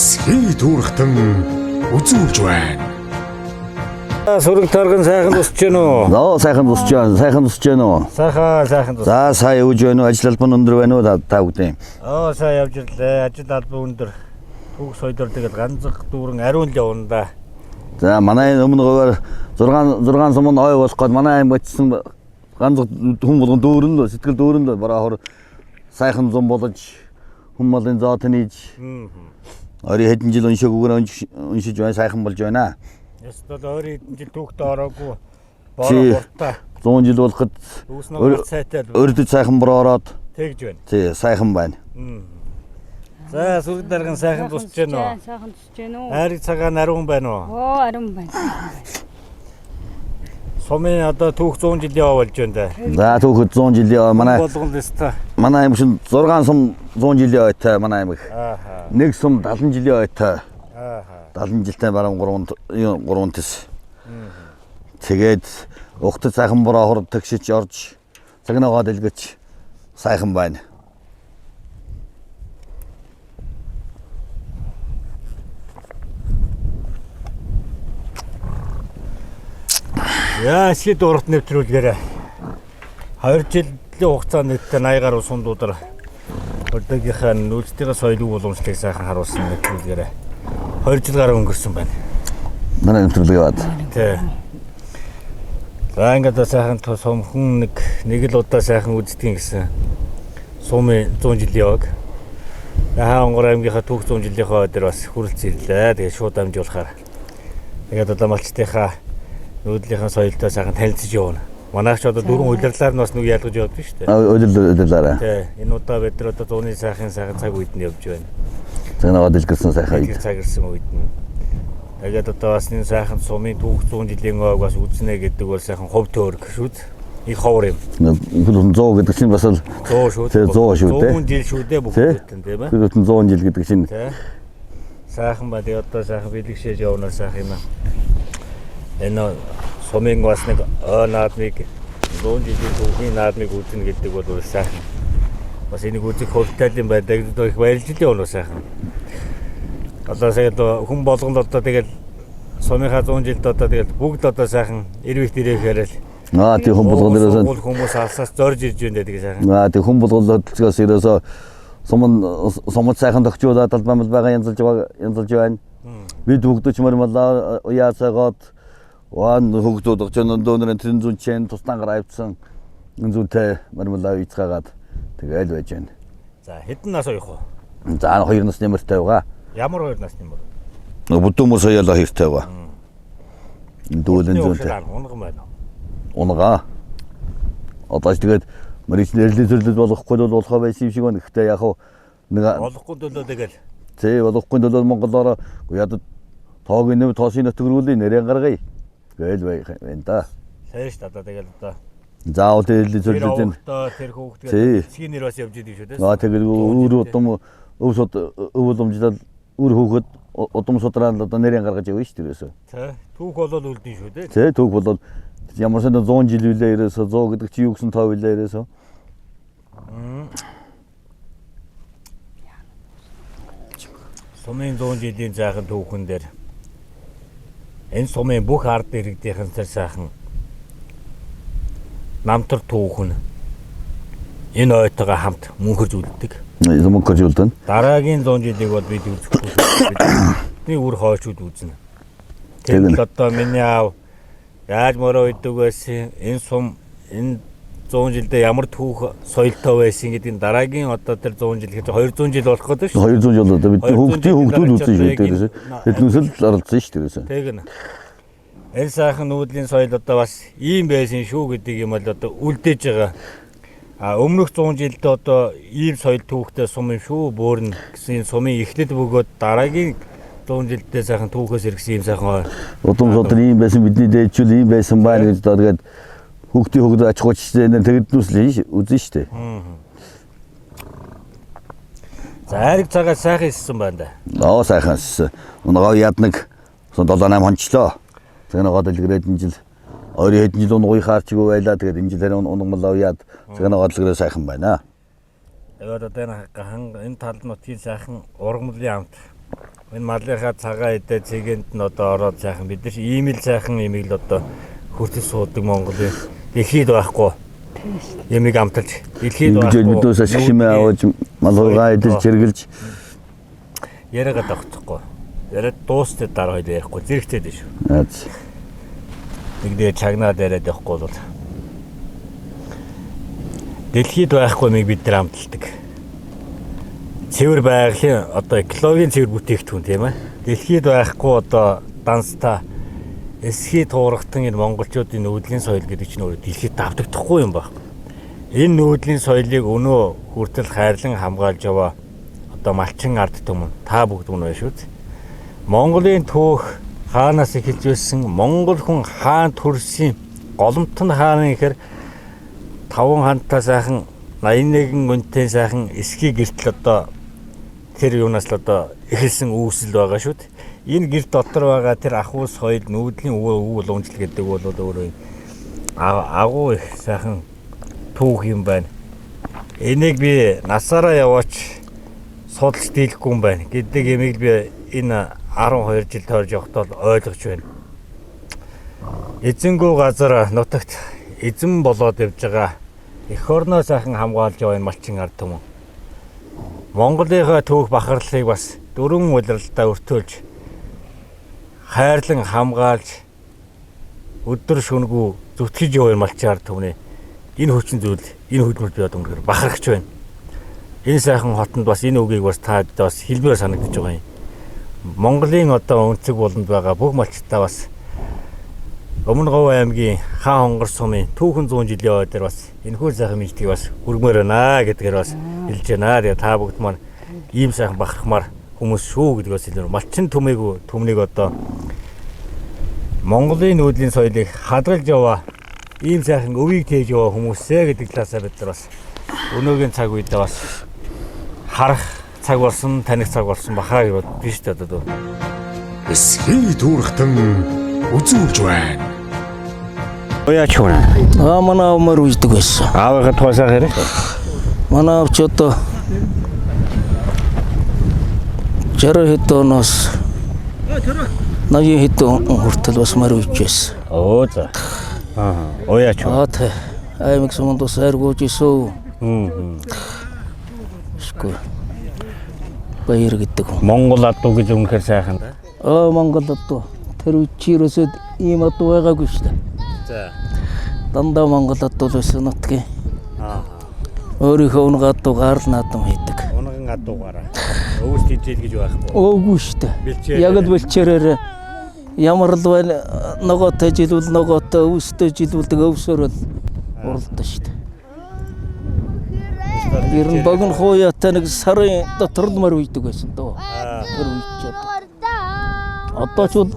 бас хий түүрхтэн үзүүлж байна. Сүрэг тарган сайхан тусч гэнэ үү? Ноо сайхан тусч байна. Сайхан тусч гэнэ үү? Сайхан тус. За сая явж байна уу? Ажил албан өндөр байна уу та бүгдээ? Сая явж ирлээ. Ажил албан өндөр. Түүх соёлоор тэгэл ганцх дүүрэн ариун л явна да. За манай өмнө говьор 6 сум ой болох гээд манай аймаг очсон ганцх хүн болгон дүүрэн л сэтгэл дүүрэн л бараа хор сайхан зам болж хүн малын зоот нээж. Ори хэдэн жил уншаагүйгээр уншиж байна, сайхан болж байна. Ястал ори хэдэн жил түүхтэй ороогүй. Бороо хуртаа 100 жил болоход өрдөж сайхан бороо ороод тэгж байна. Тий, сайхан байна. За сүрэг дарган сайхан тусч гэнэ үү? Сайхан тусч гэнэ үү? Хайрыг цагаан ариун байна уу? Ариун байна. Сумын одоо түүх 100 жил яваа болж байна да. За түүхэд 100 жил яваа болгон листа. манай аймаг шин 6 сум 100 жил яваатай манай аймаг. Нэг сум 70 жил яваатай. 70 жилтэй баруун 3 тэс. Тэгээд ухтад сайхан бороо хор тагшиж орж цагнаагаа дэлгэж сайхан байна. Яа шид урт нэвтрүүлгээрээ 2 жилийн хугацаанд нийтдээ 80 гаруй сундуудар өрдөгийнхаа нүүлтийн соёлын уламжлалыг сайхан харуулсан нэвтрүүлгээрээ 2 жил гаруй өнгөрсөн байна. Манай нэвтрүүлэг яваад. Тий. За ингээд сайхан сумхан нэг л удаа сайхан үздэгин гэсэн сумын 100 жил яваг. Хаангор аймгийнхаа түүх 100 жилийнхаа өдөр бас хүрэлцэн ирлээ. Тэгээ шууд амжуулахаар. Тэгээд одоо малчтынхаа нүүдлийнхаа соёлтой сайхан танилцж явна. Манайч одоо дөрвөн удирлаар нь бас нэг ялгаж явдаг шүү дээ. Удирлаараа. Тий. Энэ удаа бид нар одоо зууны сайхан цаг үед нь явж байна. Цагнаагаа дэлгэрсэн сайхан үед. Цаг ирсэн үед нь. Тэгээд одоо бас энэ сайхан сумын түүх 100 жилийн өөг бас үзнэ гэдэг бол сайхан хувь төөрг шүү дээ. Их ховор юм. 100 гэдэг чинь бас л 100 шүү дээ. 100 шүү дээ. 100 жил шүү дээ бүгдэн тийм ээ. 100 жил гэдэг чинь. Сайхан ба тэгээд одоо сайхан бэлгшээж явнаар сайхан юм аа. Энэ сумын бас нэг наадмыг 100 жилийн түүхийн наадмыг үзнэ гэдэг бол сайхан. Бас энийг үзэх хурдтай юм байдаг. Их баярлж явна сайхан. Одоо сая хүн болгонд одоо тэгэл сумынхаа 100 жилд одоо тэгэл бүгд одоо сайхан ирвэх дээрээ хэрэл. Тий хүн болгонд дээрээс хүмүүс алсаас зорж ирж байна гэдэг сайхан. Тий хүн болгонд төлцгөөс ерөөсөө сумд сайхан тогтчуулаад албан байгаа янзалж байна. Бид бүгд ч мармалаа уяасаагаад ван хөгдөөд очиж дөөнөрэн тэрэн зүүн чин тусдан гараа авцсан зүүнтэй мармалаа үйцгаагаад тэгэл байж байна. За хэдэн нас оих вэ? За 2 насны мөртэй байгаа. Ямар 2 насны мөр? Бүдүүмөр соёлоо хэртэй байгаа. Дүүлэн зүүнтэй. Унган байна. Унгаа. Одоо ч тэгээд мөрөж нэрлэл зөвлөл болохгүй бол болохоо байсан юм шиг байна. Гэхдээ яг нэг болохгүй төлөө тэгэл. Тий болохгүй төлөө Монголоор ядад тоогийн нэв тоосын нөтгөрүүлээ нэрэн гаргая. Гээл байна да. Сайн шүү дээ тэгэл одоо. Заавал нэрлэл зөвлөлтөнд тэр хүүхдээ эцгийн нэр бас явж идэв шүү дээ. Тэгээд өөр удам өвсөд өвлөмжлөл өөр хүүхэд удам судраад одоо нэрэн гаргаж явна шүү дээ. Тий. Түүх болол үлдэн шүү дээ. Тий түүх болол ямар ч 100 жил үлээ ерөөсө 100 гэдэг чи юу гэсэн тоо үлээ ерөөсө. Сумын 100 жилийн сайхан түүхэн дээр энэ сумын бүх ард иргэдийнхэн тэр сайхан намтар түүхэн энэ ойтойгоо хамт мөнхөрж үлддэг. Мөнхөрж үлдэн. Дараагийн 100 жилийг бол бид үзэхгүй. Бидний үр хойчуд үзнэ. Тэгээд одоо миний аав яаж мороо идэг байсан энэ сум энэ 100 жилдээ ямар түүх соёлтой байсан гэдэг нь дараагийн одоо тэр 100 жил гэж 200 жил болох гэдэг шүү. 200 жил одоо бид хүүхдүүд үзсэн шүү дээ. Тэднээс л оролцсон шүү дээ. Тэг нэ. Энэ сайхан нүүдлийн соёл одоо бас ийм байсан шүү гэдэг юм бол одоо үлдээж байгаа. Өмнөх 100 жилд одоо ийм соёл түүхтэй сум юм шүү. Бөөрн гэсэн сумын эхлэл бөгөөд дараагийн 100 жилдээ сайхан түүхээс иргэсэн юм сайхан. Удам содор ийм байсан бидний дээдчүүл ийм байсан байна гэж тэгээд хүүхдийн хөгд аж ахуйчтэй тэгднүүс л үзэн штэ. За хайрыг цагаа сайхан ирсэн байна да. Сайхан ирсэн. Унагаа яд нэг 7-8 хончлоо. Цагнаагаа дэлгэрээд энэ жил ойрын хэдэн жил унгуй хаарчгүй байлаа. Тэгээд энэ жил харин унгамлаа яд цагнаагаа дэлгэрээ сайхан байна. Тэгээд одоо энэ талд нутгийн сайхан ургамлын амт Энэ малынхаа цагаан эдээ цэгэнд нь одоо ороод сайхан бид нар ийм л сайхан имийг л одоо хүртэл суудаг Монголын дэлхийд байхгүй ямиг амталж дэлхийд байхгүй бидээс ашиг хэмээ аваад малгайгаа эдэлж хэрглэж яриагаад авчихгүй. Яриад дуустай дараа хоёул ярихгүй зэрэгтэй дээ шүү. Аз. Нэг дээр чагнаад яриад явахгүй бол дэлхийд байхгүй юмыг бид нар амталдаг. Цэвэр байгалийн одоо экологийн цэвэр бүтээгдэхүүн тийм ээ. Дэлхийд байхгүй одоо данстаа эсхий туурахтан энэ монголчуудын нүүдлийн соёл гэдэг чинь өөрөө дэлхийд давтагдахгүй юм байна. Энэ нүүдлийн соёлыг өнөө хүртэл хайрлан хамгаалж яваа одоо малчин ард түмэн та бүгд мөн байна шүү дээ. Монголын түүх хаанаас эхэлж байсан монгол хүн хаан төрсөн голомт нь хааны ихэр 5 хантаа сайхан 81 гүнтэй сайхан эсхий гэртэл одоо тэр юунаас л одоо эхэлсэн үүсэл байгаа шүү дээ. Энэ гэр дотор байгаа тэр ахуй соёл нүүдлийн үйл уламжлал гэдэг бол өөрөө агуу их сайхан түүх юм байна. Энийг би насаараа яваач судалж дийлэхгүй юм байна гэдэг ямиг би энэ 12 жил тойрж явахдаа ойлгож байна. Эзэнгүү газар нутагт эзэн болоод явж байгаа эх орноо сайхан хамгаалж яваа энэ малчин ард түмэн. Монголынхаа түүх бахархлыг бас дөрвөн улиралдаа өртөөлж хайрлан хамгаалж өдөр шөнөгүй зүтгэж яваа малчин ард түмний энэ хүчин зүйл энэ хөдөлмөрт би одоо үнэхээр бахархаж байна. Энэ сайхан хотод бас энэ үгийг бас та бас хэлбээр санагдаж байгаа юм. Монголын одоо өнцөг болонд байгаа бүх малчтаа бас Өмнө Говь аймгийн Хаан хонгор сумын түүхэн 100 жилийн ой дээр бас энэхүү сайхан мэдлэгийг бас хүргмээр байна гэдгээр бас хэлж байна. Тэгээ та бүгд маань ийм сайхан бахархмаар хүмүүс шүү гэдэг бас хэлнэ. Малчин түмнийг одоо Монголын нүүдлийн соёлыг хадгалж яваа ийм сайхан өвийг тээж яваа хүмүүсээ гэдэг талаасаа бид нар бас өнөөгийн цаг үедээ бас харах цаг болсон, таних цаг болсон бахаа гэж биш дээ одоо. Эсхий дүүргтэн үзүүлж байна. Яач вэ? Манай өмөр үйдэг байсан. Аавыгаа туусаа хэрэг. Манай авч одоо 60 хэд оноос 80 хэд хүртэл бас мөр үйж байсан. Оо за. Ояач вэ? Тэ. Аймаг суманд бас аргууж 있어. Шгүй. Баяр гэдэг. Монгол адуу гэж үнэхээр сайхан. Монгол адуу. Тэр үчирөөсөд ийм адуу байгаагүй шүү дээ. За. Дандаа Монгол адуу байсан нутгийн. Өөрийнхөө унгад адуу гарал наадам хийдэг. Унган адуугаараа. Өвс тийжэл гэж байхгүй. Өөгүй шүү дээ. Яг л бэлчээрээр ямар л байл ногоотой жилүүл ногоотой өвстэй жилүүлдэг өвсөөр л уралдаа шүү дээ. Ер нь богино хууяатай нэг сарын дотор л мөр үйдэг байсан дөө. Тэр үйчээд. Одоо ч бол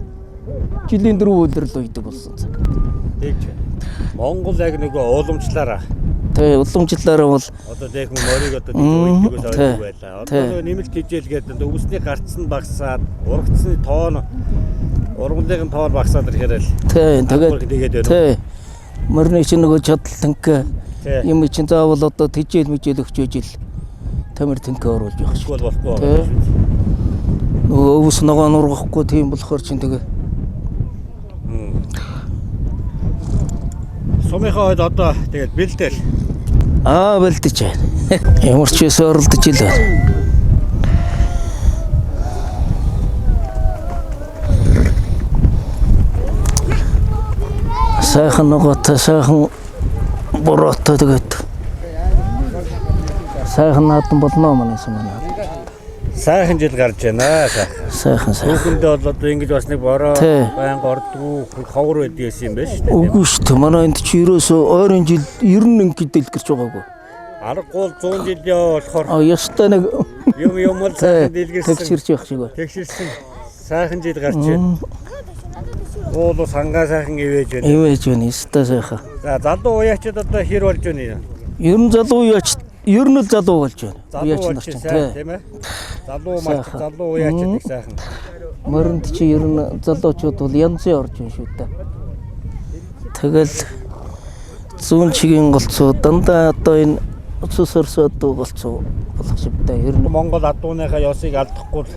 жилийн 4 өдөр л үйдэг болсон цаг. Тэгж. Монгол яг нөгөө уламжлаараа. Тэ уламжлаараа бол одоо яг морийг одоо үйдэгээс ойлгоо байлаа. Одоо нэмэлт хижээлгээд өвсний гарц нь багасаад, ургацсны тоон ургамлын тоон багасаад ирэхээр л. Тэгээд тэ. Мөрний чинь нөгөө чадал танк юм чинь заавал одоо тижээл мэжээл өгчөөж ил тамир тэнкэ оруулж явах шүү. Болохгүй байна. Нөгөө өвс ногоо нургахгүй тийм болохоор чинь тэгээ. Сумынхаа хойд одоо тэгээд бэлдээл. Бэлдэж байна. Ямар ч үс оролдож ил байна. Сайхан ногоотой сайхан бороотой тэгээд сайхан наадам болно манай сумын. Сайхан жил гарч байна. Сайхан. Түүхэндээ бол одоо ингэж бас нэг бороо байнга ордгоо ховор байдаг юм байна шүү дээ. Үгүй шүү дээ. Манай энд чи ерөөсөө ойрын жил 90 гэдэл гэрч байгаагүй. Аргагүй 100 жилийн болохоор ястай нэг юм л сайхан дэлгэрсэн. Тэгшэрч явах шиг байна. Тэгшэрсэн. Сайхан жил гарч байна. Уулу сангаа сайхан ивэж байна. Ивэж байна. Ястай сайхан. За залуу уяачд одоо хэр болж байна юм? Ер нь залуу уяач ер нь л залуу болж байна. Уяач нар чинь тийм ээ. Залуу мал залуу уяачд их сайхан. Мөрөнд чи ер нь залуучууд бол янзын орж байна шүү дээ. Тэгэл зүүн чигийн голцоо дандаа одоо энэ цусарсод голцоо болох шивтэй. Ер нь Монгол адууныхаа ёсыг алдахгүй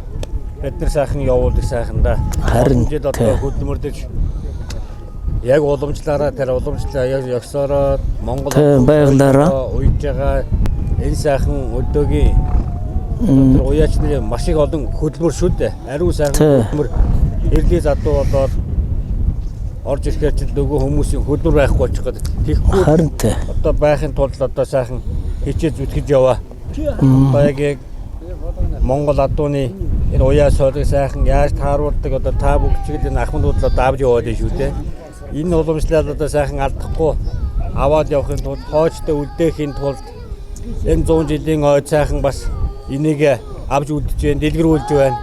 бид нар сайхан явуулдаг сайхан да. Харин жил одоо хөдөлмөрлөж яг уламжлаараа тэр уламжлаа ёсороо Монгол байгалаараа уйж байгаа энэ сайхан өдөөгийн тэр уяачны маш их олон хөдөлмөр шүү дээ. Ариун сайхан хөдөлмөр эрдээ задуу болоод орж ирэхээр ч нөгөө хүмүүсийн хөдөлмөр байхгүй болчиход тэгэхгүй харин одоо байхын тулд одоо сайхан хичээл зүтгэж яваа. Одоо яг Монгол адууны энэ уяа соёлыг сайхан яаж тааруулдаг одоо та бүгд энэ ахмадуудлаа давж яваад байна шүү дээ. Энэ уламжлал одоо сайхан алдахгүй аваад явахын тулд хоочтой үлдээхийн тулд энэ 100 жилийн ойд сайхан бас энийг авч үлдэж байна, дэлгэрүүлж байна.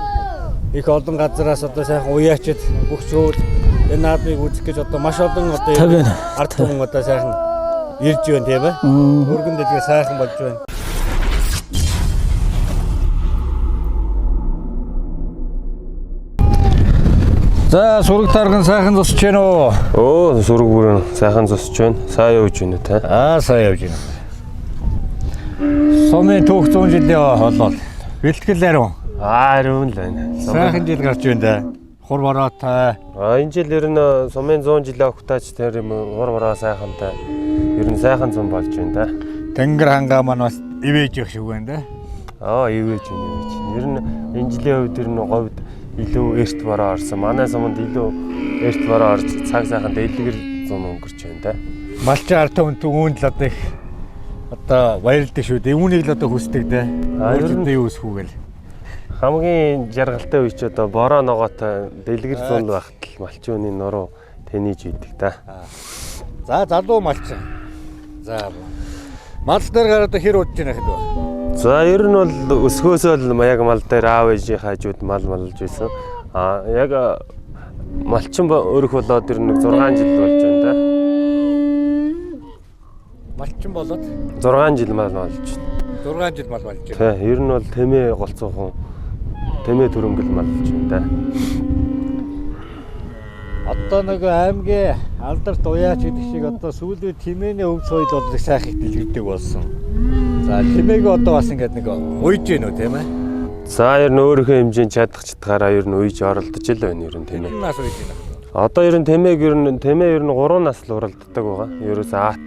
Их олон газараас одоо сайхан уяачид бүх зүйл энэ наадмыг үзэх гэж одоо маш олон одоо ард түмэн одоо сайхан ирж байна тийм ээ. Өргөн дэлгэр сайхан болж байна. За сураг тарган сайхан зусч байна уу? Оо сураг бүрэн сайхан зусч байна. Сайн явж байна та. Сайн явж байна. Сумын түүх 100 жилийн болоод бэлтгэл ариун. Ариун л байна. Сайхан жил гарч байна да. Хур бороотой. Энэ жил ер нь сумын 100 жилийн огтаач тэр юм хур бороо сайхантай. Ер нь сайхан зам болж байна да. Тэнгэр хангаа маань бас ивэж их шиг байна да. Ивэж байна. Ер нь энэ жилийн үед ер нь говьд илүү эрт бороо орсон. Манай суманд илүү эрт бороо орж цаг сайхан дэлгэр зам өнгөрч байна да. Малчин ард түмэн үүнд л одоо их одоо баярлдаг шүү дээ. Үүнийг л одоо хүсдэг да. Ер нь юу хүсвүүгээл. Хамгийн жаргалтай үе ч одоо бороо ногоотой дэлгэр зунд багт л малчууны нуруу тэнийж идэг да. За залуу малчин. За мал дээр гараад хэр удаж байна гэхэд. За ер нь бол өсгөөсөө л яг мал дээр аав ээжийн хажууд мал малж байсан. Яг малчин өрөх болоод ер нь 6 жил болж байна да. Малчин болоод 6 жил мал малж байна. 6 жил мал малж байна. Тий, ер нь бол тэмээ голцоохон тэмээ төрөнгөл малж байна да. Одоо нэг аймгийн алдарт уяач гэдэг шиг одоо сүүлийн тэмээний өв соёл бол сайх их дэлгэрдэг болсон. За тэмээг одоо бас ингээд нэг уйж гэнэ үү тийм ээ? За ер нь өөрийнхөө хэмжээнд чадах чатгаараа ер нь уйж оролдож л байна ер нь тийм ээ. Нас уйж гэнэ. Одоо ер нь тэмээг ер нь 3 нас л уралддаг байгаа. Ерөөсөө аат,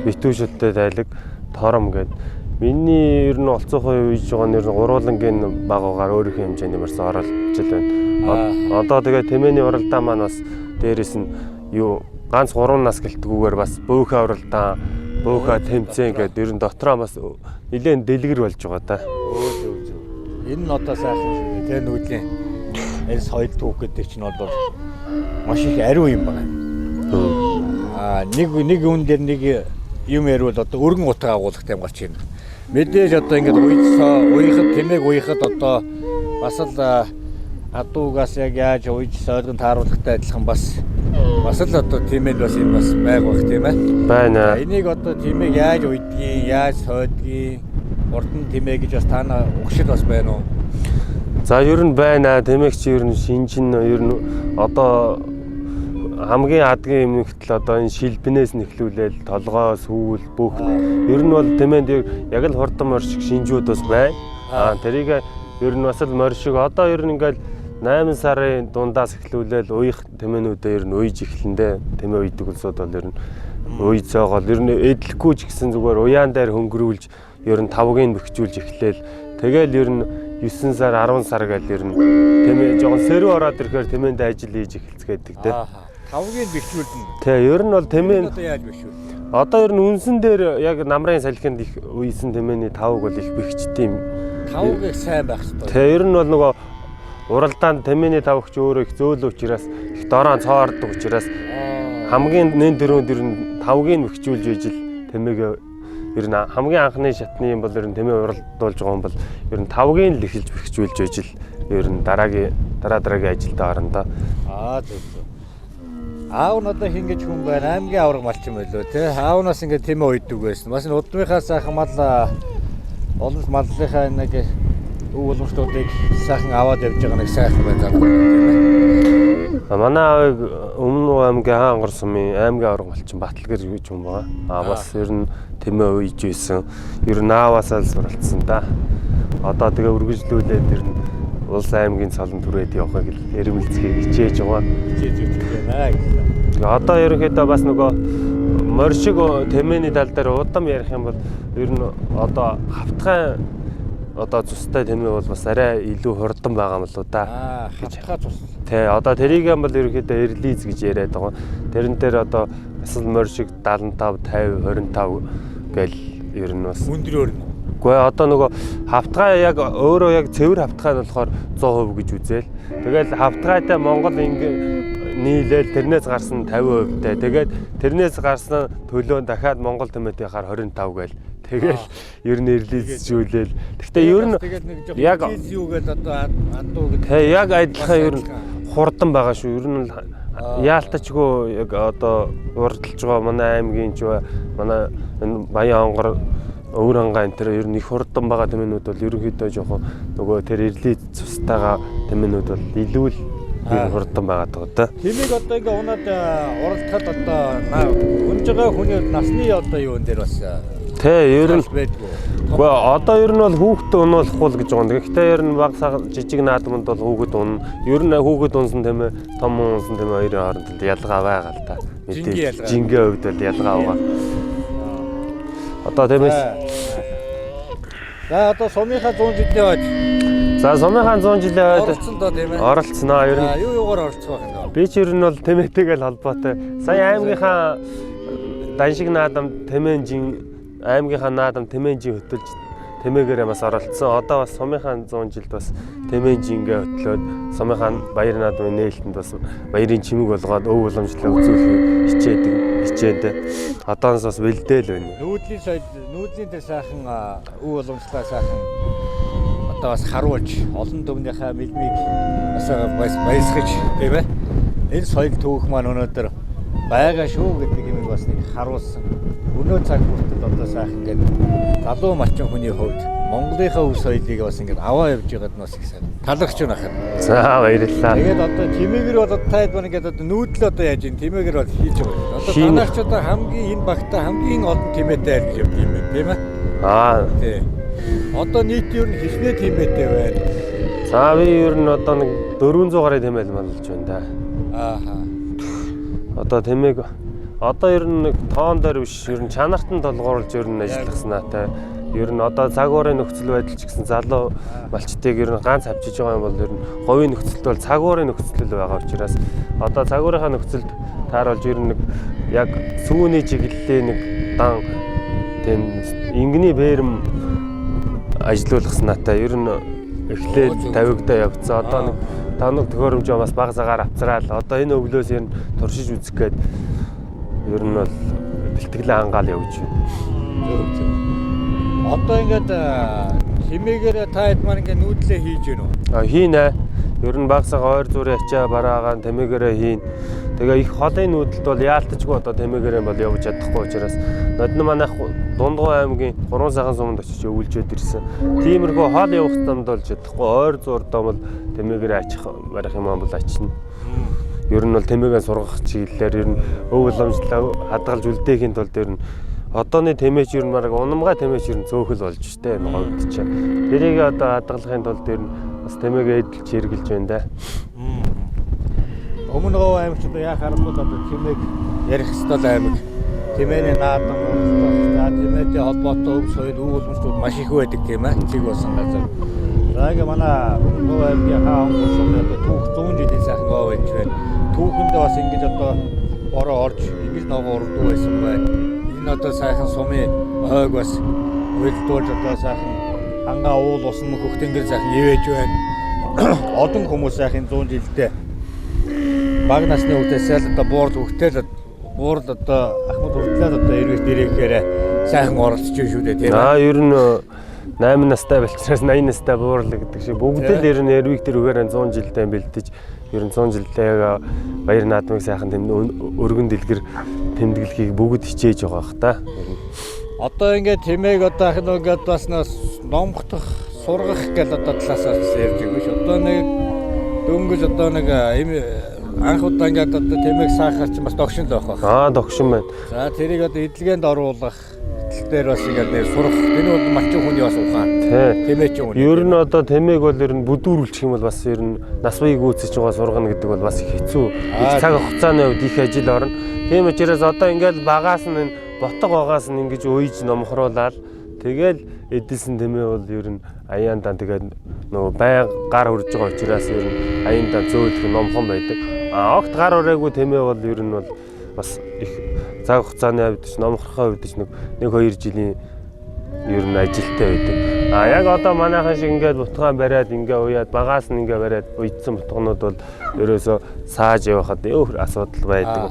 битүүшэлтэй дайлаг, тором гэдэг. Миний ер нь олцоохоо уйж байгаа нь ер нь гурвангийн багуугаар өөрийнхөө хэмжээний марс оролдож л байна. Одоо тэгээ тэмээний уралдаа маань бас дээрэс нь юу ганц 3 нас гэлтгүүгээр бас бөөхөө уралдаа, бөөхөө тэмцээн гэдэг ер нь дотроо бас нэлээд дэлгэр болж байгаа да. Энэ нь одоо сайхан шүү дээ. Тэр нүүдлийн энэ соёл түүх гэдэг чинь бол маш их ариун юм байна. Нэг үн дээр нэг юм ярил одоо өргөн утга агуулгах юм гарч ирнэ. Мэдээж одоо ингээд уйхад тэмээг уйхад одоо бас л адуугаас яг яаж уйж соёлгон тааруулахтай адилхан бас л одоо тэмээд бас юм бас байх тийм ээ. Байна. Энийг одоо тэмээг яаж уйдгийг, яаж соёдгийг, урд нь тэмээ гэж бас таана угшил бас байна уу? За ер нь байна. Тэмээг чи ер нь шинжин ер нь одоо хамгийн адгийн юм нэгтэл одоо энэ шилбэнээс нэхлүүлээл толгой, сүүл, бүх ер нь бол тэмээнд яг л хурдан моршиг шинжүүд бас байна. Тэрийг ер нь бас л моршиг одоо ер нь ингээл 8 сарын дундаас эхлүүлээл уйх тэмээнүүдээ ер нь уйж эхлэндээ тэмээ уйдаг улсууд бол ер нь уй цоогол ер нь эдлэхгүй ч гэсэн зүгээр уяан дээр хөнгөрүүлж ер нь тавгийн бөхжүүлж эхлээл тэгэл ер нь 9 сар 10 сар гэл ер нь тэмээ жоохон сэрүү ороод ирэхээр тэмээнд ажил хийж эхэлцгээдэг дээ. Тавгийн бэхжүүлнэ. Тий, ер нь бол тэмээ одоо яаж бэхжүүл? Одоо ер нь үнсэн дээр яг намрын салхинд их үйсэн тэмээний тавг бол их бэхждэм. Тавг их сайн байх хэрэгтэй. Тий, ер нь бол нөгөө уралдаанд тэмээний тавгч өөрөө их зөөл учраас их дороо цоордог учраас хамгийн нэн дөрөнд ер нь тавгийн бэхжүүлж ижил тэмээг ер нь хамгийн анхны шатны юм бол ер нь тэмээ уралдуулж байгаа юм бол ер нь тавгийн л эхэлж бэхжүүлж ижил ер нь дараагийн ажилдаа орно да. Зөв. Аав нь одоо хингэж хүн байна. Аймгийн авраг малчин байлоо тий. Аавнаас ингээд тэмээ уйдаг байсан. Бас удмынхаа сайхан мал олон маллынхаа нэг өв уламжлуудыг сайхан аваад явж байгаа нэг сайхан байна тийм ээ. Манай аавыг өмнө аймгийн хаангар сумын аймгийн авраг малчин Баталгэр гэж хүн байгаа. Бас ер нь тэмээ уйж байсан. Ер нь ааваасаа л суралцсан да. Одоо тэгээ үргэлжлүүлээд ер нь улс аймгийн цолон түрээд явахыг эрмэлзэхийг хичээж байгаа. байна гэсэн. Одоо ерөнхийдөө бас нөгөө моршиг тэмээний тал дээр удам ярих юм бол ер нь одоо хавтгай одоо цустай тэмээ бол бас арай илүү хурдан байгаа юм л да. Хавтгай цус. Тий, одоо тэрийг юм бол ерөнхийдөө эрлиз гэж яриад байгаа. Тэрэн дээр одоо асал моршиг 75, 50, 25 гэл ер нь бас Өндрөөр. Гэхдээ одоо нөгөө хавтгай яг өөрөө яг цэвэр хавтгай нь болохоор 100% гэж үзээл. Тэгэл хавтгайтай Монгол нийлээл тэрнээс гарсан 50%тай. Тэгээд тэрнээс гарсан төлөө дахиад Монгол тэмээтэй хаар 25 гээл. Тэгэл ер нь эрлизжүүлээл. Гэхдээ ер нь яг юу гэдэг одоо андуу гэдэг. Тэг яг адилхан ер нь хурдан байгаа шүү. Ер нь яалтачгүй яг одоо урдталж байгаа манай аймгийн ч манай Баян хонгор өвөр хангаа энэ төр ер нь их хурдан байгаа тэмээнүүд бол ерөнхийдөө жоохон нөгөө тэр эрлиз цустайгаа тэмээнүүд бол илүү л хурдан байгаа даа. Тэмээг одоо ингээ унаад уралдахад одоо хүнж байгаа хүний насны одоо юун дээр бас Тэ ер нь байдгүй. Гэхдээ одоо ер нь бол хүүхдэд унуулахгүй л гэж байгаа. Гэхдээ ер нь баг жижиг наадманд бол хүүхэд унна. Ер нь хүүхэд унсан тийм ээ, том унсан тийм ээ хоёрын хооронд ялгаа байгаа л та. Мэдээж жингээ хувьд бол ялгаа байгаа. Одоо тиймээс за одоо сумынхаа 100 жилийн хойд. За сумынхаа 100 жилийн хойд оролцсон доо тийм ээ. Оролцсон аа ер нь. Юу юугаар оролцох байх юм бэ? Би ч ер нь бол тэмээтэйгээ л холбоотой. Сая аймгийнхаа даншиг наадам аймгийнхаа наадам тэмээнжийн хөтөлж тэмээгээрээ бас оролцсон. Одоо бас сумынхаа 100 жилд бас тэмээнжингээ хөтлөөд сумынхаа баяр наадмын нээлтэнд бас баярын чимэг болгоод өв уламжлалаа үзүүлэх хичээд одоос бас бэлдээл байна. Нүүдлийн дээр сайхан өв уламжлалаа сайхан одоо бас харуулж олон төвнийхээ мэлмиг бас баясгаж тийм ээ. Энэ соёл түүх маань өнөөдөр байгаа шүү гэдэг юм бас нэг харуулсан. Өнөө цаг хүртэл одоо сайхан ингээд залуу малчин хүний хувьд Монголынхаа өв соёлыг бас ингээд аваа явж байгаад нь бас их сайн талагч байна хаа. За баярлалаа. Тэгээд одоо тэмээгээр бол таад байна ингээд одоо нүүдэл одоо яаж юм тэмээгээр бол хийж байгаа. Одоо танаач одоо хамгийн энэ багтаа хамгийн олон тэмээтэй арилж явд юм байна тийм ээ. Тий. Одоо нийт ер нь хичнээн тэмээтэй байна. За би ер нь одоо нэг 400 гаруй тэмээл малж байна да. Одоо тэмээг одоо ер нь нэг тоон дээр биш ер нь чанарт нь толгуурлж ер нь ажилласан наатай. Ер нь одоо цаг уурын нөхцөл байдал ч гэсэн залуу малчтыг ер нь ганц авчиж байгаа юм бол ер нь говийн нөхцөлд бол цаг уурын нөхцөл байгаа учраас одоо цаг уурынхаа нөхцөлд тааруулж ер нь нэг яг сүүний чиглэлийн нэг дан тийм ингэний бээрм ажилуулсан наатай. Ер нь эхлээд тавигдаа явцсан. Одоо нэг таныг төхөөрөмжөө бас баг цагаар авцраал. Одоо энэ өглөөс ер нь туршиж үзэх гээд ер нь бол бэлтгэл ангаал явж байна. Одоо ингээд хэмээгээр та хэд маань ингээд нүүдлээ хийж гэнэ үү? Хийнэ. Ер нь баг цагаа ойр зүрийн ачаа бараагаа тэмээгээрээ хийн. Тэгээ их холын нүүдэлд бол яалтчгүй одоо тэмээгээрээ бол явж чадахгүй учраас нодны манайх Дундгуй аймгийн 3 сахан суманд очиж өвлжөөд ирсэн. Тиймэрхүү хол явах замд болж чадахгүй ойр зурдаа бол тэмээгээрээ ачих барих юм бол ачна. Ер нь бол тэмээгээ сургах чиглэлээр ер нь өв уламжлалаа хадгалж үлдээхийн тулд ер нь одооны тэмээч ер нь баг унамгай тэмээч ер нь цөөхөл болж штэ энэ говьд ч. Тэрийг одоо хадгалахын тулд ер нь бас тэмээгээ эдэлж хэрглэж байна да. Өмнө говь аймагт одоо яа харахгүй одоо тэмээг ярих ёстой аймаг. Тэмээний наадам уралдах, за тэмээтэй холбоотой өв соёл өв уламжлалууд маш их байдаг тийм ээ. Цэг болсон газар. За ингээ манай говь аймгийн хаа онгоцсон одоо түүх 100 жилийн сайхан говь байж байна. Түүхэндээ бас ингэж одоо бороо орж ингэж ногоо урдуу байсан байна. Энэ одоо сайхан сумын ойг бас уйлдуулж одоо сайхан хангаа уул усан хөхтөнгөр сайхан ивэж байна. Одон хүмүүс сайхан 100 жилдээ баг насны үедээс одоо буурал одоо Ахмад хүртлээд одоо эргэж дэрээхээр сайхан оролцож байна шүү дээ тийм ээ. Ер нь 8 настай болчихроос 80 настай буурал гэдэг шиг бүгд л ер нь эрвиг тэр үгээр 100 жилдээ бэлдэж ер нь 100 жилдээ баяр наадмыг сайхан өргөн дэлгэр тэмдэглэхийг бүгд хичээж байгаа бах та. Одоо ингээд тэмээг одоо ахын ингээд бас номгох сургах гэл одоо талаасаа ярьж байгаа ш. Одоо нэг дөнгөж одоо нэг анх удаа ингээд одоо тэмээг саахаар чинь бас догшин л байх баг. Догшин байна. За тэрийг одоо эдлгээнд оруулах дээр бас ингээд нэр сурах энэ бол малчин хүний бас ухаан. Тэмээч юм. Ер нь одоо тэмээг бол ер нь бүдүүрүүлчих юм бол бас ер нь нас буйг үүсэж байгаа сургана гэдэг бол бас их хэцүү. Их цаг хугацааны үед их ажил орно. Тийм учраас одоо ингээд багаас нь ботго байгаас нь ингэж уйж номхруулаад тэгэл эдэлсэн тэмээ бол ер нь аяандаа тэгээд нөгөө бай гар хүрж байгаа учраас ер нь аяандаа зөөлөх номхон байдаг. Огт гар ураагүй тэмээ бол ер нь бол бас их цаг хугацааны хувьд ч номхорхоо хувьд ч нэг 2 жилийн ер нь ажилттай байдаг. Яг одоо манайхан шиг ингээд бутгаан бариад ингээ уяад багаас нь ингээ бариад уйдсан бутганууд бол ерөөсөө сааж явахад өөр асуудал байдаг.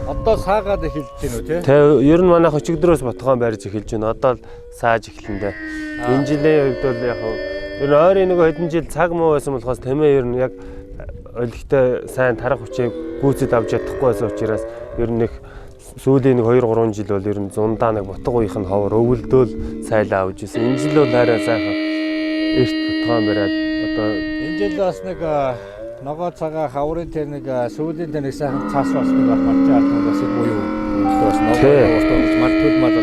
Одоо саагаад эхэлж байна уу тий? Тэ ер нь манайх өчигдрөөс бутгаан барьж эхэлж байна. Одоо л сааж эхэлнэ дээ. Энэ жилийн хувьд бол яг ер нь ойрын нэг хэдэн жил цаг муу байсан болохоос тэмээ ер нь яг олигтой сайн тарах хүчээ гүйцэд авч чадахгүй байсан учраас ер нь нэг сүүлийн 2-3 жил бол ер нь зундаа нэг бутга уух нь ховор өвөлдөөл сайлаа авч ирсэн. Энэ жил бол хараа сайхан эрт бутгаан бариад одоо энэ жил бас нэг ногоо цагаа хаврын тэр нэг сүүлийн тэр нэг сайхан цаас бас нэг малчин алдсан бас буюу бас ногоо уртаас малтууд мал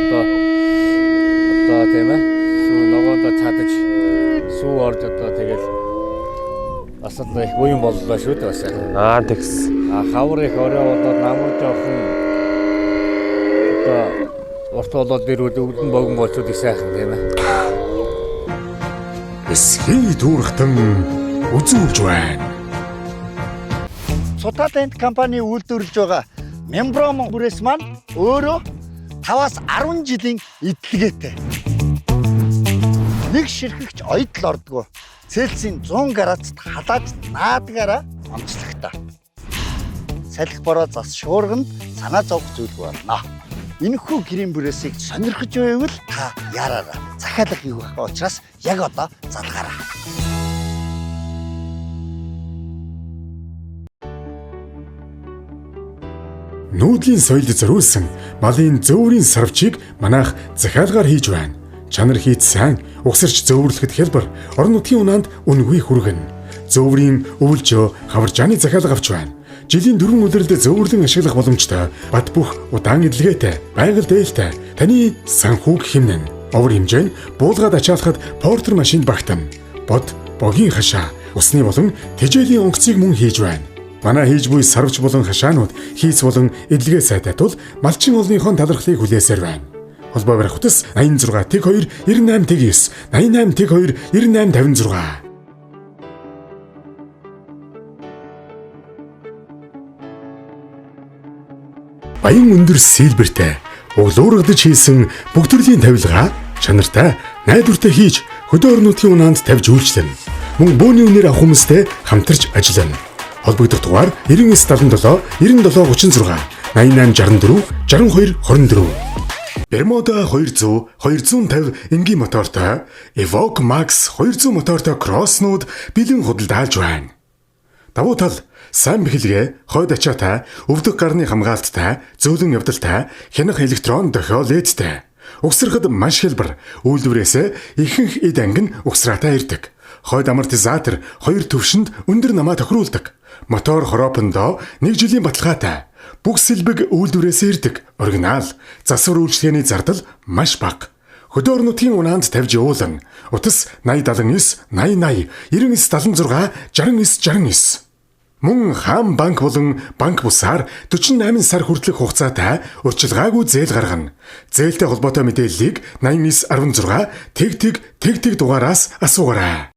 одоо тийм ээ сүү ногоодо цаадаж сүү орж одоо тэгэл бас л их буян боллоо шүү дээ бас. тэгс. Хавар их орой болоод намар жоохон одоо урт болоод дэрүүд өвдөн богн болцоод их сайхан тийм ээ. Эсхий дүүргтэн үзүүлж байна. Сутатент компани үйлдвэрлэж байгаа Мембромон бүрээс маань өөрөө 5-10 жилийн эдлэгээтэй. Нэг ширхэгч оёдл ордгоо. Цельсийн 100 градусд халааж наадгаараа онцлогтой. Салхи бороо зас шуурганд санаа зовх зүйл болно. Энэхүү гэрийн бүрээсийг сонирхож байвал та яраарай. Захиалга юу гэх учраас яг одоо залгаарай. Нүүдлийн соёлд зориулсан малын зөөврийн сарвчийг манайх захиалгаар хийж байна. Чанар хийц сайн, угсарч зөөвөрлөхөд хялбар, орон нутгийн унаанд үнгүй хүргэн. Зөөврийн өвөлжөө хаваржааны захиалга авч байна. Жилийн 4 өдрөлд зөөвөрлөн ашиглах боломжтой, бат бөх удаан эдлгээтэй, байгаль дээлтэй, таны санхүүг хэмнэн. Овор хэмжээ нь буулгаад ачаалахад портер машинд багтана. Бод, богийн хашаа, усны болон тэжээлийн онгоцыг мөн хийж байна. Манай хийж буй сарвч болон хашаанууд хийц болон эдлэгээ сайтай тул малчин олныхон талархлыг хүлээсээр байна. Холбоо барих утас 86 тэг 2 98 тэг 9 88 тэг 2 98 56. Баян өндөр сэлбэртэй углуургадж хийсэн бүх төрлийн тавилга чанартай найдвартай хийж хөдөө орон нутгийн унаанд тавьж үйлчлэнэ. Мөн бөөний үнээр авах хүмүүстэй хамтарч ажиллана. Холбогдох дугаар 9977 9736 8864 62 24. Бермуда 200 250 энгийн мотортой Evoque Max 200 мотортой кросснууд бэлэн худалдаалж байна. Давуу тал сайн бэхэлгээ, хойд ачаатай, өвдөх гарны хамгаалттай, зөөлөн явдалтай, хянах электрон дохио ледтэй. Угсрахад маш хялбар, үйлдвэрээсээ ихэнх эд анги нь угсраатай ирдэг. Хойд амортизатор 2 төвшөнд өндөр намаа тохируулдаг. Мотор хороопондоо 1 жилийн баталгаатай. Бүх сэлбэг үйлдвэрээс ирдэг. Оригинал. Засвар үйлчлэгээний зардал маш бага. Хөдөө орон нутгийн унаанд тавьж явуулан. Утас 8079 8080 9976 6969. Мөн хаан банк болон банк бусаар 48 сар хүртэлх хугацаатай урьдчилгаагүй зээл гаргана. Зээлтэй холбоотой мэдээллийг 8916 тэг дугаараас асуугаарай.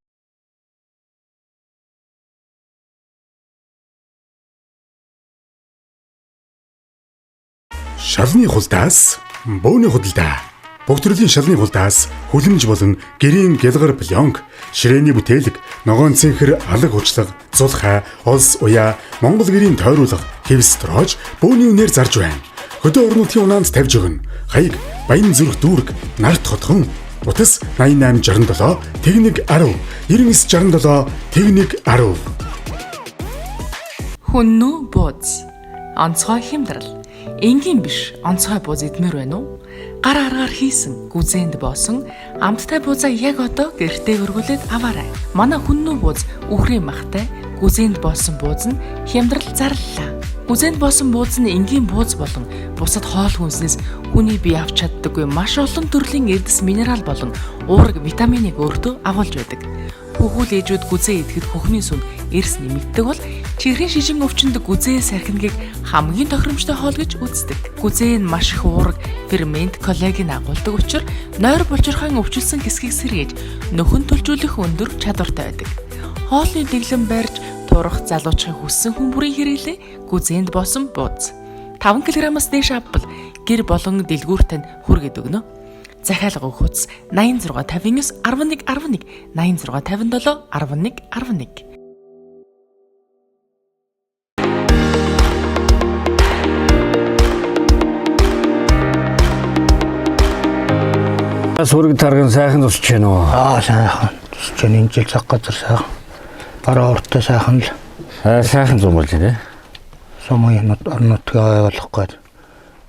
Шалны хулдаас бөөний худалдаа. Бүх төрлийн шалны хулдаас хүлэмж болон гэрийн гялгар пленк, ширээний бүтээлэг, ногоон цэнхэр алаг хучлаг, зулхай, олс уяа, Монгол гэрийн тойруулга, хэвс троож бөөний үнээр зарж байна. Хөдөө орон нутгийн унаанд тавьж өгнө. Хаяг Баян зүрх дүүрэг, Нарт хотхон, утас 8867 тэг 110 9967 тэг 110. Хүннүү бууз. Онцгой хямдрал. Энгийн биш онцгой бууз идмээр байна уу? Гар аргаар хийсэн, гүзээнд боосон амттай буузаа яг одоо гэртээ өргүүлээд аваарай. Манай хүннүү бууз үхрийн махтай, гүзээнд боосон бууз нь хямдрал зарлалаа. Гүзээнд боосон бууз нь энгийн бууз болон бусад хоол хүнснээс хүний бие авч чаддаггүй маш олон төрлийн эрдэс минерал болон уурэг витаминыг өөртөө агуулж байдаг. Хүүхүүл ээжүүд гүзээ идэхэд хөхний сүн эрс нэмэгддэг бол чихрийн шижин өвчнөд гүзээ сархингийг хамгийн тохиромжтой хоол гэж үздэг. Гүзээ нь маш их уурэг, фермент, коллаген агуулдаг учраас нойр булчирхайн өвчлсөн хэсгийг сэргээж нөхөн төлжүүлэх өндөр чадвартай байдаг. Хоолны дэглэм барьж турах залуучхын хүссэн хүмүүрийн хэрэглээ гүзээнд боосон бууз. 5 кг-аас дээш авбал гэр болон дэлгүүртэн хүргээд өгнө. Захиалга өгөхөц 86 59 11 11 86 57 11 11. Сүрэг тарган сайхан тусч байна уу? Сайхан. Тусч байна. Энэ жил цаг газар сайхан. Бараа уртаа сайхан л. Сайхан зумбалж байна. Сумын орнотгоо ойлгохгүй.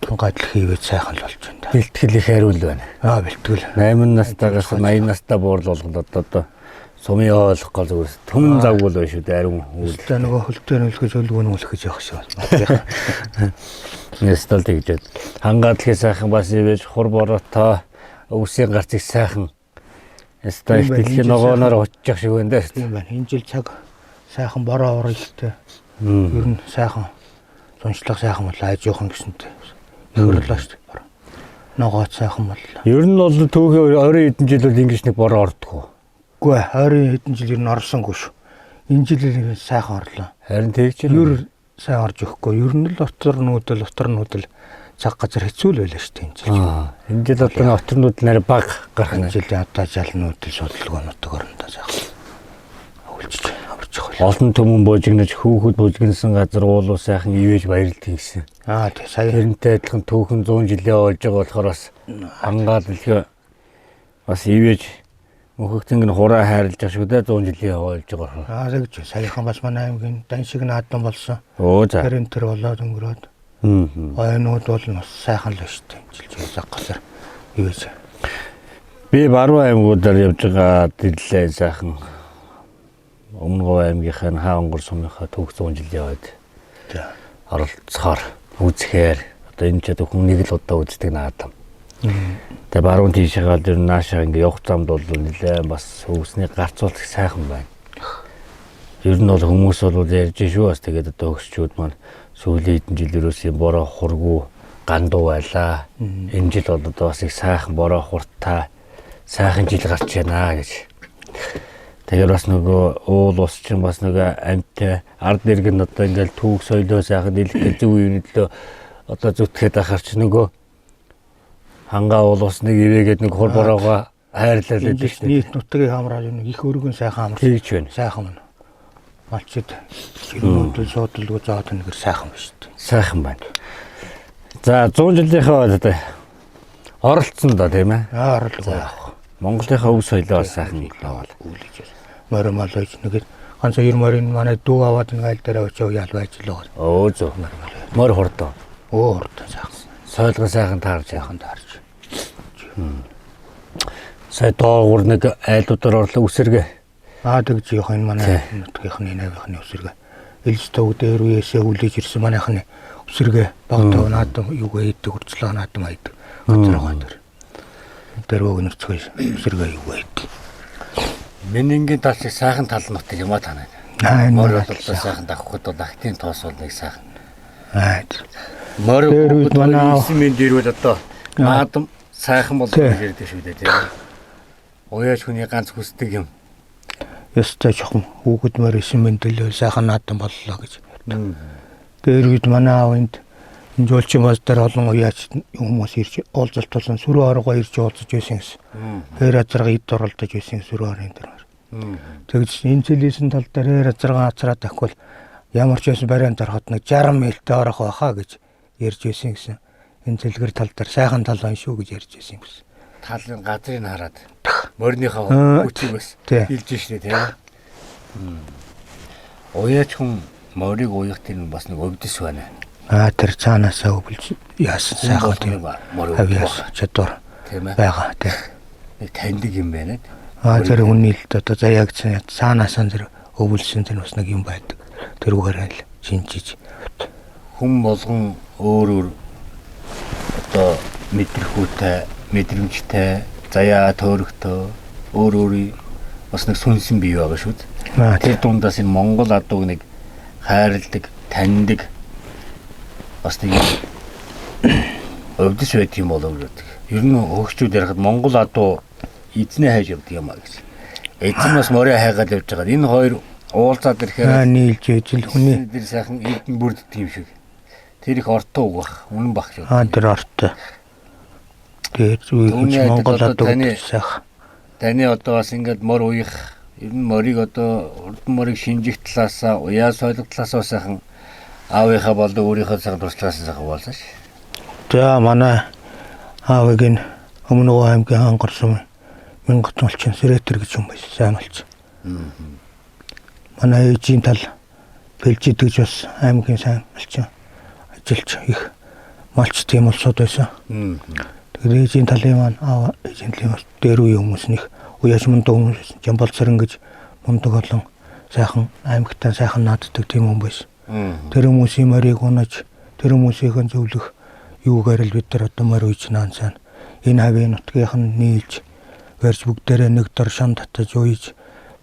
Гадлах хийвээ сайхан л болж байна. Бэлтгэл их хариул байна. Бэлтгэл. 8 настайгаас 80 настай буурлал болгоод одоо сумын ойлгохгүй зүгээр төмөн завгүй л байна шүү дээ. Ариун үйл. Тэгээ нөгөө хөлтөө нөлгөж өлгөөнүүлэх гэж явах шүү. Нэстал тэгжээд хангаадлахын сайхан бас ивэж хур бороотой өвсийн гарцыг сайхан стайл дэлхийн ногооноор очиж шиг байна дээ. Тийм байна. Энэ жил цаг сайхан бороо уралтай. Ер нь сайхан сончлох сайхан бол ажуухан гэсэнтэй. Хөөрлөө шүү дээ. Ногоо сайхан бол. Ер нь бол түүхийн 20 хэдэн жил бол ингэж нэг бороо ордгоо. Үгүй 20 хэдэн жил ер нь орсонгүй шүү. Энэ жил сайхан орлоо. Харин тэгж ер сайн орж өгөхгүй. Ер нь л дотор нүүдэл цаг газар хэцүү л байлаа шүү дээ энэ жил. Энэ жил одоо отор нүүдэл нэр баг гарах энэ жил одоо жал нүүдэл судалгаануудыг орондоо сайхан хөвлөж авч явах. Олон төмөн буужигнаж хүүхэд бүжигнсэн газар уулуу сайхан ивэж баярлдаг гэсэн. Тэг сая тэрнтэй адилхан түүхэн 100 жилийн олж байгаа болохоор бас хангааллаа бас ивэж мөхөгтөнг нь хураа хайрлаж байгаа шүү дээ 100 жилийн олж байгаа. Тэгж саяхан бас манай аймгийн дан шиг наадам болсон. За. Тэр болоод өнгөрөөд. Ойнууд бол бас сайхан л шүү дээ. Жилж цаг газар ивэж. Би баруун аймагуудаар явж байгаа дэрлээ сайхан. Өмнө Говь аймгийнхаа хаангар сумынхаа түүх 100 жилийн ойд оролцохоор үзэхээр одоо энэ ч хүн нэг л удаа үздэг наадам. Тэгээ баруун тийшээгаа л наашаа ингээ явах замд бол нэлээ бас өвсний гарцуулах сайхан байна. Ер нь бол хүмүүс бол ярьж шүү бас тэгээд одоо өгсчүүд маань сүүлийн хэдэн жилээрээс юм бороо хургуу гандуу байлаа. Энэ жил бол одоо бас их сайхан бороо хуртаа сайхан жил гарч байна гэж. Тэгэхээр бас нөгөө уул ус чинь бас нөгөө амьтаа ард иргэн одоо ингээл түүх соёлоо сайхан дэлгэх зөв үеийн төлөө одоо зүтгэхэд ахаар чи нөгөө хангаа уул усныг ивэгээд нэг хур бороогоо хайрлал гэдэг шүү дээ. Нийт нутгийн хамраад нэг их өргөн сайхан хамраа. Тэгж байна. Сайхан байна. Малчид хэрнүүдэл суудалгүй зоод нэг сайхан байна шүү дээ. Сайхан байна. За 100 жилийнхаа одоо оролцсон да тийм ээ. Оролцоо. Монголынхаа өв соёлоо сайхан болоо. Морьмал байж нэгэд ганц хоёр морин манай дүү аваад нэг айл дээр очиж ял байж л байгаа. Зөв. Морь хурдаа. Хурдаа сайхан. Соёлгоо сайхан таарж. Сая доогуур нэг айлуудаар орлоо үсэргээ. Тэгж явах энэ манай нутгийнхны навийнхны үсэргээ. Элс төв дээр үеэсээ хүлээж ирсэн манайхны үсэргээ багтаа наадам юу гэдэг хүрчлээ наадам айдаг. Газар дээр. Тэр өгнөрцгөө үсэргээ юу гэдэг. Менингийн тал шиг сайхан тал нут юмаа танаа. Морь бол сайхан давхад бол актийн тоос бол нэг сайхан. Морь дээр манай мен дээр бол одоо наадам сайхан бол гэдэг шүү дээ тийм. Уяаж хүний ганц хүсдэг юм. Ястай жоохон хүүхэд морь мен дээр сайхан наадам боллоо гэж. Дээр үед манай аавынд энэ жуулчин бас дээр олон уяач хүмүүс ирж уулзалт болсон сүрүү оргоо ирж уулзаж байсан гэсэн. Хэр азарга ид оролдож байсан сүрүү орын дээр. Тэгж энэ жилийн тал дээр азарга ацраад авахгүй ямар ч байсан бариан дарахад нэг 60 мэлтэй орох байхаа гэж ярьж байсан гэсэн. Энэ зэлгэр тал дээр сайхан тал байна шүү гэж ярьж байсан гэсэн. Талын газрыг хараад морьныхаа хүчийг бас хэлж шнэ тийм. Уяач хүн морийг уях тэр бас нэг өвдөс байна. Тэр цаанаасаа өвлж яасан сайхан тийм авьяас чадвар байгаа тийм. Нэг таньдаг юм байна. Тэр хүний л одоо заяагцсан цаанаасаа тэр өвлсөн тэр бас нэг юм байдаг. Тэрүүгээр л шинжиж. Хүн болгон өөр одоо мэдрхүүтэй, мэдрэмжтэй, заяа төөрөгтэй өөр өөрийн бас нэг сүнсэн бий байгаа шүү дээ. Тэр дундаас энэ Монгол адууг нэг хайрладаг, таньдаг бас нэг өвдөж байдаг юм болов уу гэдэг. Ер нь хөгчүүд ярихад Монгол адуу эзнээ хайж явдаг юм аа гэж. Эзэн бас морой хайгаад явж байгаа. Энэ хоёр уулзаад ирэхээр нийлж ижил хүний тэр сайхан эрдэн бүрддэг юм шиг. Тэр их ортой үг бах, үнэн бах шүү. тэр ортой. Тэр үеийн Монгол адуу сайхан. Таны одоо бас ингээд мор уях, ер нь морийг одоо урд морийг шинжих талаасаа, уяа сойлох талаасаа сайхан аавынхаа болдог өөрийнхөө сайхан туршлагаас сайхан болсон ш. За манай аавыг нь өмнө аймгийн хангорсон Мянгат малчин Сэрэтэр гэж юм байсан. Сайн малчин. Манай ээжийн тал Бэлжид гэж бас аймгийн сайн малчин ажиллаж их малч тийм улсууд байсан. Тэгэхээр ээжийн талын маань аав ээжийн талын бас дээр үе хүмүүс нэг уяаш мундаг хүмүүс Жамбал Цэрэн гэж мундаг олон сайхан аймагтаа сайхан нааддаг тийм хүн байсан. Тэр хүмүүсийн морийг унаж тэр хүмүүсийн зөвлөх юугаар л бид нар одоо морь үйч наансаа энэ хавийн нутгийнх нь нийлж барьж бүгдээрээ нэг дор шам татаж уйж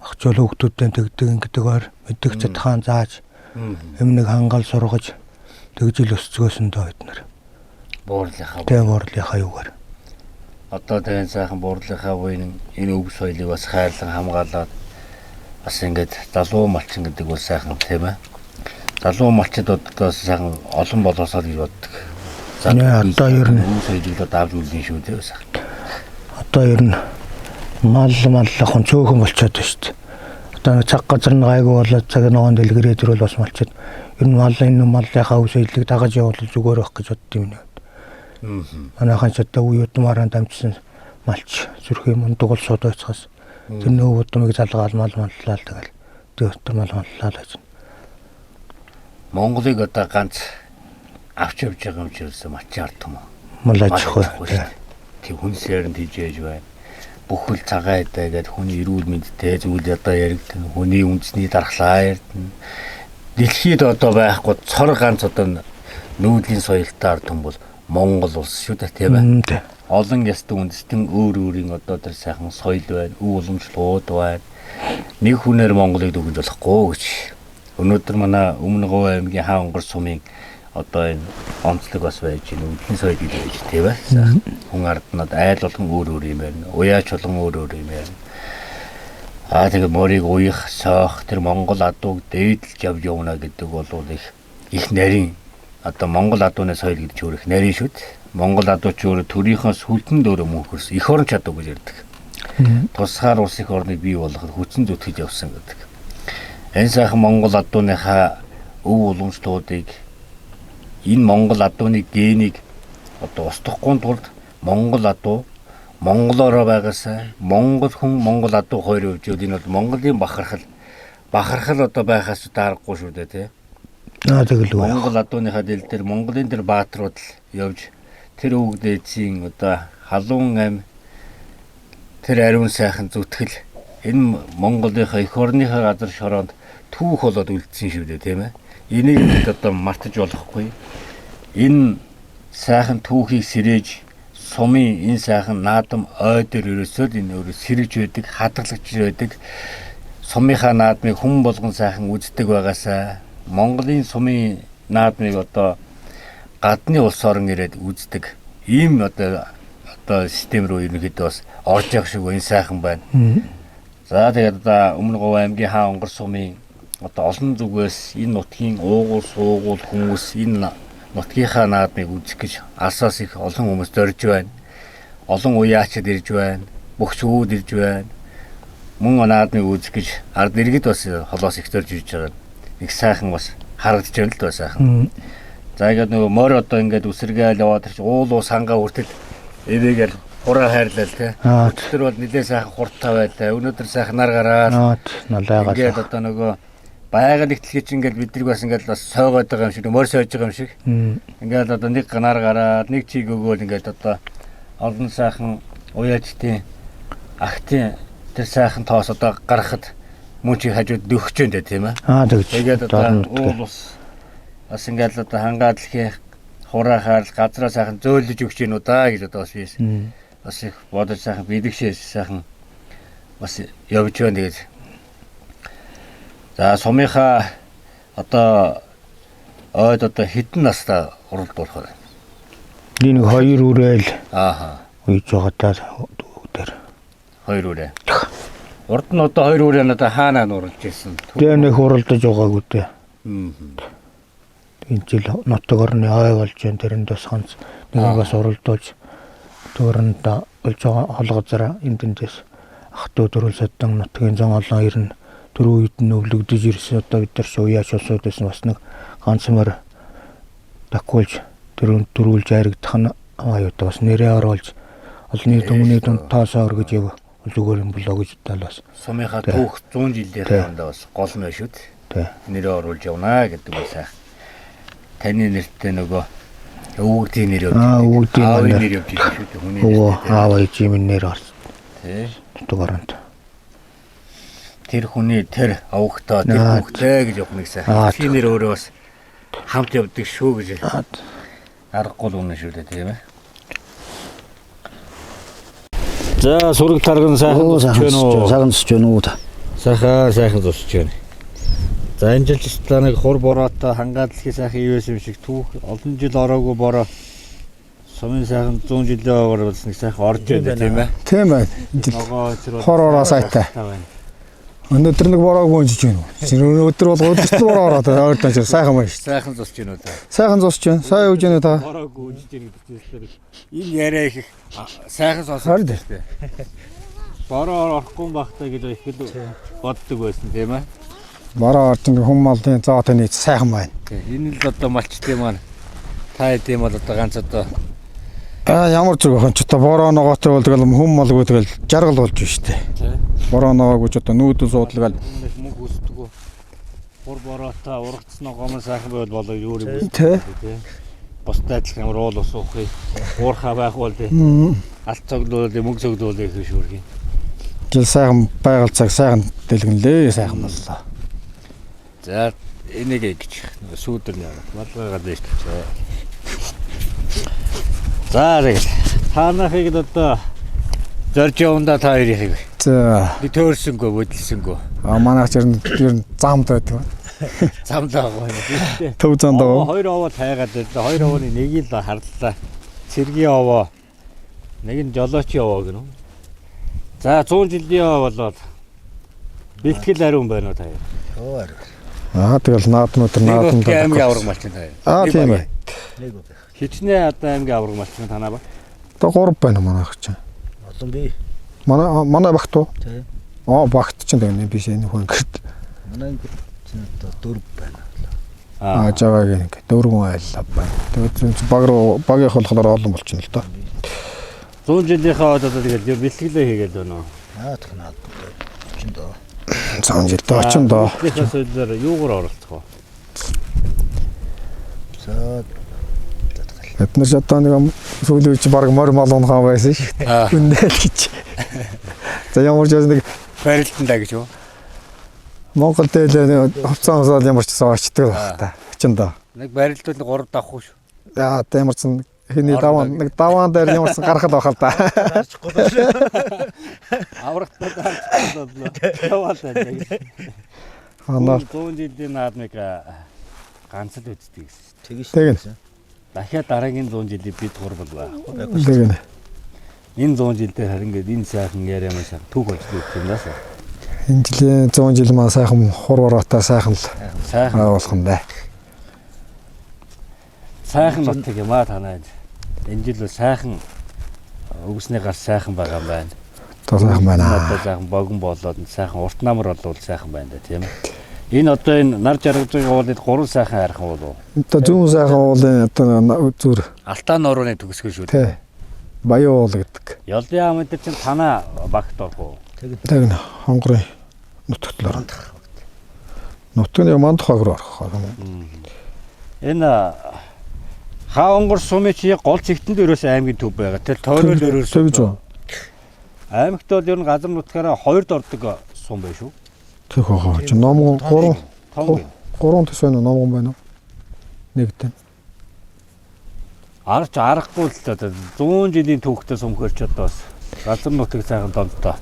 багчул хүүхдүүдтэй тэгдэг ингэдэгээр мэддэг чадхаан зааж өмнөг хангаал сургаж тэгжил өсцгөөсөн доо бид нар. Буурлынхаа юугаар. Одоо тэгэн сайхан буурлынхаа буйн энэ өв соёлыг бас хайрлан хамгаалаад бас ингээд залуу малчин гэдэг бол сайхан тийм ээ. Залуу малчид одоо сайхан олон болоосоо гэж боддог. Одоо ер нь өв соёлыг давж үлдэн шүү дээ сайхан. Одоо ер нь маллахан цөөхөн болчиход байна шүү дээ. Одоо цаг газар нь гайгүй болоод цаг ногоон дэлгэрээ төрөл бас малчид. Ер нь энэ маллынхаа үс соёлыг дагаж явуул зүгээр байх гэж бодд юм нэ. Манайхан ч одоо үе удмаараа дамжсан малч зүрх юм мундаг улсууд байцгаас тэр нөө удмыг залгаал маллаа тэгэл дөтөр маллаа гэж. Монголыг одоо ганц авч явж байгаа юм чирсэн малчин ард юм уу? Малаж хөө. Тэг хүнсээр нь тийжээж байна. Бүхэл цагаан эдэ гэдэг хүний эрүүл мэндтэй зүйл одоо яригдана. Хүний үндэсний дархлаа ярдана. Дэлхийд одоо байхгүй цор ганц одоо нүүдлийн соёлтой ард хүн бол Монгол улс шүү дээ тийм ээ. Олон ястын үндэстэн өөр өөрийн одоо тэр сайхан соёл байна, өв уламжлалууд байна. Нэг хүнээр Монголыг дүгнж болохгүй гэж. Өнөөдөр манай Өмнө Говь аймгийн хаан онгор сумын одоо энэ онцлог бас байж байна. Үндэсний соёл гэж тийм ээ. Хүн арднууд айл болгон өөр өөр юм байна. Уяач болгон өөр өөр юм байна. Тэгээ морийг уях, соох, тэр Монгол адууг дээдлж явж явна гэдэг бол их нарийн одоо Монгол адууны соёл гэдэг ч өөр их нарийн шүү дээ. Монгол адуу ч өөр төрийнхөө сүлдэн дөөрөө мөнхөрс их орон чадвар гэж ярьдаг. Тусгаар улс их орныг бий болгоход хүчин зүтгэж явсан гэдэг. Энэ сайхан Монгол адууныхаа өв уламжлалуудыг энэ Монгол адууны генийг одоо устгахгүй тулд Монгол адуу Монголоор байгаасаа Монгол хүн Монгол адуу хоёр хөвжүүд энэ бол Монголын бахархал одоо байхаас дарахгүй шүү дээ тий. Тэгэл үү. Монгол адууныхаа дэл дээр Монголын тэр бааtruуд л явж тэр өвөг дээдсийн одоо халуун ам тэр ариун сайхан зүтгэл энэ Монголынхаа эх орныхаа газар шороонд түүх болоод үлдсэн шүү дээ тийм ээ. Энийг одоо мартаж болохгүй. Энэ сайхан түүхийг сэрээж сумын энэ сайхан наадам ой дээр ерөөсөө энэ өөрөө сэрэж байдаг, хадгалагч байдаг. Сумынхаа наадмыг хүн болгон сайхан үздэг байгаасаа Монголын сумын наадмыг одоо гадны улс орон ирээд үздэг. Ийм одоо систем рүү ерөнхийдөө бас орж явах шиг энэ сайхан байна. За тэгээд одоо Өмнө Говь аймгийн хаан онгор сумын одоо олон зүгээс энэ нутгийн уугуул суугуул хүмүүс энэ нутгийнхаа наадмыг үзэх гэж алсаас их олон хүмүүс зорж байна. Олон уяачид ирж байна. Бөхчүүд ирж байна. Мөн наадмыг үзэх гэж ард иргэд бас холоос их зорж ирж байгаа. Их сайхан бас харагдаж байна л да сайхан. За ингээд нөгөө морь одоо ингээд үсэргээл яваад ирж уул сангаа хүртэл эвээгээл хураа хайрлал те. Тэр бол нэлээд сайхан хурдтай байлаа. Өнөөдөр сайхан нар гараад налайгаа. Ингээд одоо нөгөө байгаль ихтлгий чинь ингээд биднийг бас ингээд бас сойгоод байгаа юм шиг морь сойж байгаа юм шиг. Ингээд одоо нэг нар гараад нэг чиг өгөөл ингээд одоо олон сайхан уяачтын ахтын тэр сайхан тоос одоо гарахад мөн чи хажууд нөхч юм дээ тийм ээ. Тэгж. Тэгээд одоо уул бас ингээд одоо хангаад дэлхийн хураахаар газраа сайхан зөөлөж өгч гин үү да гэж одоо бас би бас их бодож сайхан бэлгшээс сайхан бас явж байна тэгээд. За сумынхаа одоо ойд одоо хэдэн настай уралдуулах вэ? Нэг 2 үрээл үйж байгаа даа дээр. 2 үрээ. Урд нь одоо 2 үрээ надад хаанаа нуурж ирсэн. Тэгээ нэг уралдаж байгаагүй дээ. Энэ жил нутаг орны хой болж байна. Тэрэнд бас ганц нэг бас уралдуулж төрөнд болж байгаа холгозраа эндээс ах トゥ дөрвөлсөдөн нутгийн зан олон ирнэ. Дөрөв үед нь өвлөгдөж ирсэн одоо бид нар шууяач усууд байсан бас нэг ганцмаар такуулж дөрвөлж харигдах нь аюутай бас нэрээ оруулж олонний хүмүүний дунд таасаа өргөж яв зүгээр юм болоо гэж тал бас сумынхаа түүх 100 жилийн хоорондоо бас гол нь шүү дээ. Нэрээ оруулж явнаа гэдэг нь сайн. Таны нэртэй нөгөө өвгдийн нэр явж байгаа. Өвгдийн нэр явж байгаа шүү дээ. Хүний нэр. Аав ээжийн нэр орсон. Тий. Дугааранд. Тэр хүний тэр авахтаа тэр хүүхдээ гэж явах нэг сайн. Тэр нэр өөрөө бас хамт явдаг шүү гэж. Аргагүй л үнэ шүү дээ тийм ээ. За сураг тарган сайхан тусч байна уу? Сайхан тусч байна уу? Сайхан тусч байна. За энэ жил та нэг хур бороотой хангаад дэлхий сайхан ивэс юм шиг түүх олон жил ороогүй бороо сумын сайхан 100 жилийн over болсон нэг сайхан орж байна тийм ээ. Тийм байна. Хоророо сайтай. Өнөөдөр нэг бороогүй унжиж байна уу? Өнөөдөр бол өдөрт бороо ороод ойр тань сайхан байна шүү. Сайхан тусч байна уу та? Сайхан тусч байна. Сайн үж байна та. Бороогүй унжиж байна гэдэг чинь энэ яриа их сайхан сонсож байна шүү дээ. Бороо орохгүй багтаа гэж их л боддог байсан тийм ээ. Бороо орж ингээ хүмүүлийн зоотой нийт сайхан байна. Энэ л одоо малчтай маань та хэдэм бол одоо ганц одоо ямар зүг охин ч одоо бороо ногоотой бол тэгэл хүм малгүй тэгэл жаргал болж байна шүү дээ. Бороо ногоогүй ч одоо нүүдэл суудлагал мөнгө хүсдэггүй. Хур бороотой ургацсан гомон сайхан байвал болоо юу юм бэ? Тий. Бусдад л ямар уул ус уухыг уурхаа байх бол тий. Алт цогдвол мөнгө цогдвол их шүүрхий. Жил сайхан байгаль цаг сайхан дэлгэнлээ сайхан боллоо. За энийг гэж сүүдэр малгайгаад байж тээ. За тэгээд таанахыг одоо зорж явандаа та хоёрыг. За би төөрсөнгөө хөдөлсөнгөө. Манайх ер нь замд байдаг. Замд байгаа юм. Төв замд байгаа. Хоёр овоо тайгаад байлаа. Хоёр овооны нэгийг л харлаа. Цэргийн овоо. Нэг нь жолоочийн овоо гэнэ. За 100 жилийн овоо болоод бэлтгэл ариун байна уу та хоёр? Тэгэл наадмууд наадмууд аймгийн авраг малчин та. Тийм ээ. Хичнээн одоо аймгийн авраг малчин танаа ба. Одоо 3 байна манайх чинь. Олон би. Манай багт уу? Тийм. Багт чинь тэгнэ биш энэ хүн гэрт. Манай чинь одоо 4 байна. Жаваагийн 4 хүн айллаа байна. Тэгээд багийнх болохоор олон болчихно л доо. 100 жилийнхаа одоо тэгээд бэлтгэлээ хийгээд байна уу? Тэгнаа. Чинь доо. 100 жил очино доо. Бэлтгэл сөйлөөр юугаар оролцох вэ? За бид нар одоо нэг сүүлийн үеч баг морь малуун хаан байсан шүү дээ. Үндэл гэж. За ямар ч нэг барилтандаа гэж юу? Монгол дээр хувцас усаад ямар ч очдөг байх та. Очин доо. Нэг барилтууд 3 давхгүй шүү. Яа ямар ч хиний даван нэг даван дээр ямар ч гарах л байх л да. Аврагтаа гарчихлаа. Яваалаа. Анаа 100 жилийн наадмыг ганц л үздэг гэсэн. Тэгнэ. Дахиад дараагийн 100 жилийн бид гурвал байхгүй. Тэгнэ. Энэ 100 жил дээр харин ингээд энэ сайхан яриа маань сайхан түүх болж ирэх юм даа. Энэ жилийн 100 жил маань сайхан хурвараатай сайхан л болох юм да. Сайхан нутаг юм аа танаа. Энэ жил сайхан өгснээ гар сайхан байгаа юм байна. Одоо сайхан байна. Одоо сайхан богон болоод сайхан урт намар болвол сайхан байна да тийм ээ. Энэ одоо энэ нар жаргаж байгаа уулыг 3 сайхан хайрхан болов. Одоо зүүн сайхан уулын одоо зүр Алтан нуурны төгсгөл шүү дээ. Баян уул гэдэг. Ёлын аам дээр чинь танаа багт орох уу? Тэгнэ. Хонгорын нутагтлаар. Нутгийн мандах хагруу орох. Энэ хаангор сумын чи гол зэгтэнд өрөөс аймгийн төв байгаа. Тэр тойрол өрөөс. Тэгж үү. Аймагт бол ер нь газар нутгаараа 2-д ордог сум байх шүү. Тэг хоо. Чи номгон 3 Том. 3 төс байна уу? Номгон байна уу? Нэгдэн. Арч арахгүй л одоо 100 жилийн түүхтэй сумхөрч одоо бас газар нутаг сайхан донтой.